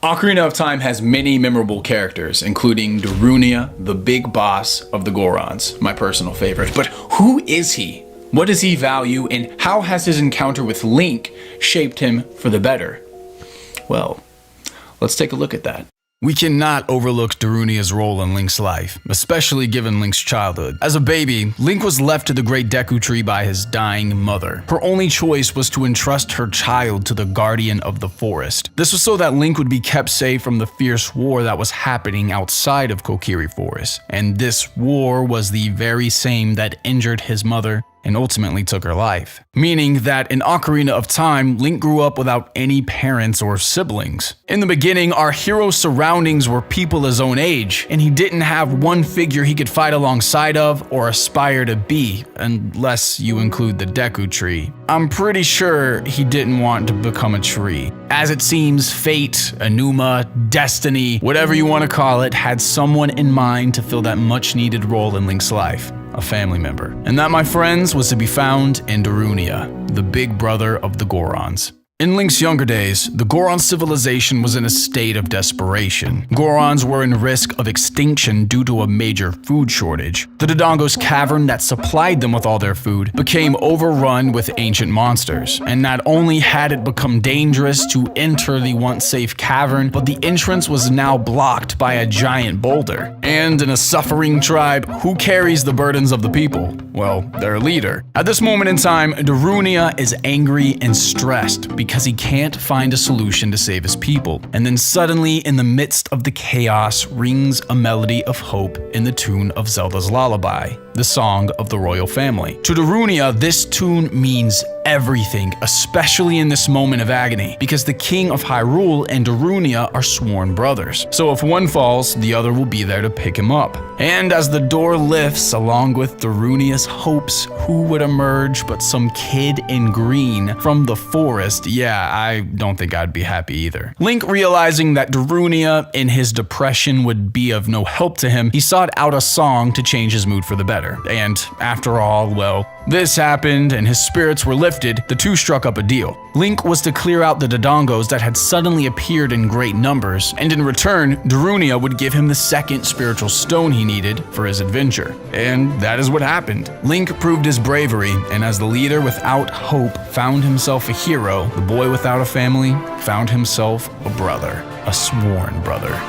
Ocarina of Time has many memorable characters, including Darunia, the big boss of the Gorons, my personal favorite. But who is he? What does he value, and how has his encounter with Link shaped him for the better? Well, let's take a look at that. We cannot overlook Darunia's role in Link's life, especially given Link's childhood. As a baby, Link was left to the Great Deku Tree by his dying mother. Her only choice was to entrust her child to the Guardian of the Forest. This was so that Link would be kept safe from the fierce war that was happening outside of Kokiri Forest. And this war was the very same that injured his mother and ultimately took her life. Meaning that in Ocarina of Time, Link grew up without any parents or siblings. In the beginning, our hero's surroundings were people his own age, and he didn't have one figure he could fight alongside of or aspire to be, unless you include the Deku Tree. I'm pretty sure he didn't want to become a tree. As it seems, fate, Enuma, destiny, whatever you want to call it, had someone in mind to fill that much needed role in Link's life. A family member. And that, my friends, was to be found in Darunia, the big brother of the Gorons. In Link's younger days, the Goron civilization was in a state of desperation. Gorons were in risk of extinction due to a major food shortage. The Dodongo's cavern that supplied them with all their food became overrun with ancient monsters. And not only had it become dangerous to enter the once safe cavern, but the entrance was now blocked by a giant boulder. And in a suffering tribe, who carries the burdens of the people? Well, their leader. At this moment in time, Darunia is angry and stressed because he can't find a solution to save his people. And then suddenly, in the midst of the chaos, rings a melody of hope in the tune of Zelda's Lullaby, the song of the royal family. To Darunia, this tune means everything, especially in this moment of agony, because the king of Hyrule and Darunia are sworn brothers. So if one falls, the other will be there to pick him up. And as the door lifts, along with Darunia's hopes, who would emerge but some kid in green from the forest? Yeah, I don't think I'd be happy either. Link, realizing that Darunia in his depression would be of no help to him, he sought out a song to change his mood for the better. And after all, well, this happened and his spirits were lifted. The two struck up a deal. Link was to clear out the Dodongos that had suddenly appeared in great numbers, and in return, Darunia would give him the second spiritual stone he needed for his adventure. And that is what happened. Link proved his bravery, and as the leader without hope found himself a hero, the boy without a family found himself a brother, a sworn brother.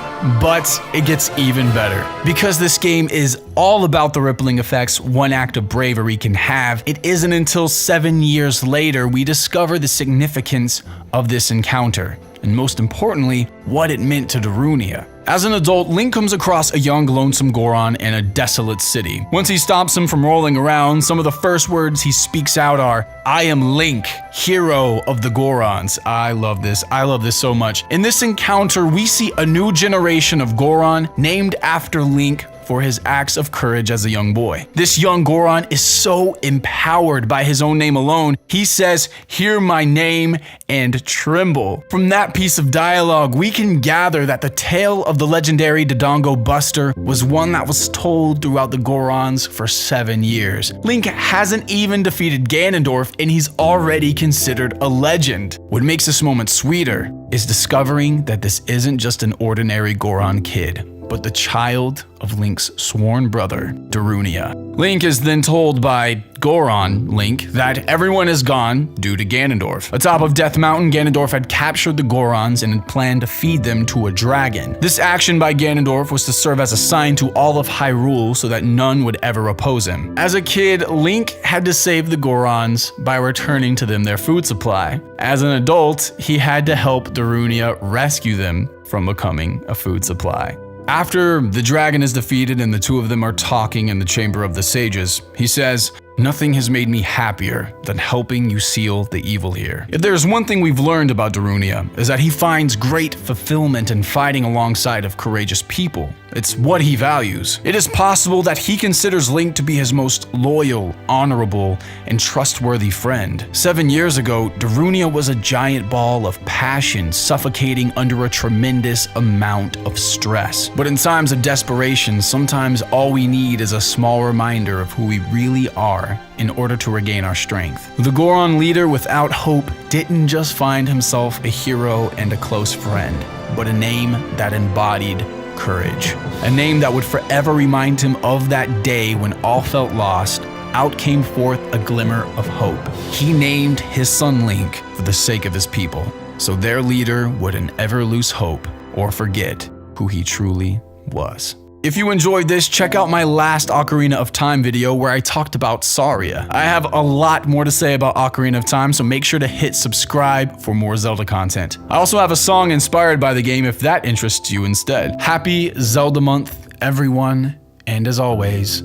But it gets even better. Because this game is all about the rippling effects one act of bravery can have, it isn't until 7 years later we discover the significance of this encounter, and most importantly, what it meant to Darunia. As an adult, Link comes across a young lonesome Goron in a desolate city. Once he stops him from rolling around, some of the first words he speaks out are, "I am Link, hero of the Gorons." I love this so much. In this encounter, we see a new generation of Goron named after Link for his acts of courage as a young boy. This young Goron is so empowered by his own name alone. He says, "Hear my name and tremble." From that piece of dialogue, we can gather that the tale of the legendary Dodongo Buster was one that was told throughout the Gorons for 7 years. Link hasn't even defeated Ganondorf, and he's already considered a legend. What makes this moment sweeter is discovering that this isn't just an ordinary Goron kid, but the child of Link's sworn brother, Darunia. Link is then told by Goron Link that everyone is gone due to Ganondorf. Atop of Death Mountain, Ganondorf had captured the Gorons and had planned to feed them to a dragon. This action by Ganondorf was to serve as a sign to all of Hyrule so that none would ever oppose him. As a kid, Link had to save the Gorons by returning to them their food supply. As an adult, he had to help Darunia rescue them from becoming a food supply. After the dragon is defeated and the two of them are talking in the Chamber of the Sages, he says, "Nothing has made me happier than helping you seal the evil here." If there's one thing we've learned about Darunia, is that he finds great fulfillment in fighting alongside of courageous people. It's what he values. It is possible that he considers Link to be his most loyal, honorable, and trustworthy friend. 7 years ago, Darunia was a giant ball of passion suffocating under a tremendous amount of stress. But in times of desperation, sometimes all we need is a small reminder of who we really are in order to regain our strength. The Goron leader without hope didn't just find himself a hero and a close friend. but a name that embodied courage. A name that would forever remind him of that day when all felt lost. Out came forth a glimmer of hope. He named his son Link for the sake of his people, so their leader wouldn't ever lose hope or forget who he truly was. If you enjoyed this, check out my last Ocarina of Time video where I talked about Saria. I have a lot more to say about Ocarina of Time, so make sure to hit subscribe for more Zelda content. I also have a song inspired by the game if that interests you instead. Happy Zelda month, everyone, and as always,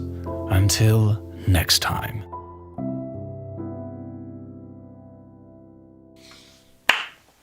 until next time.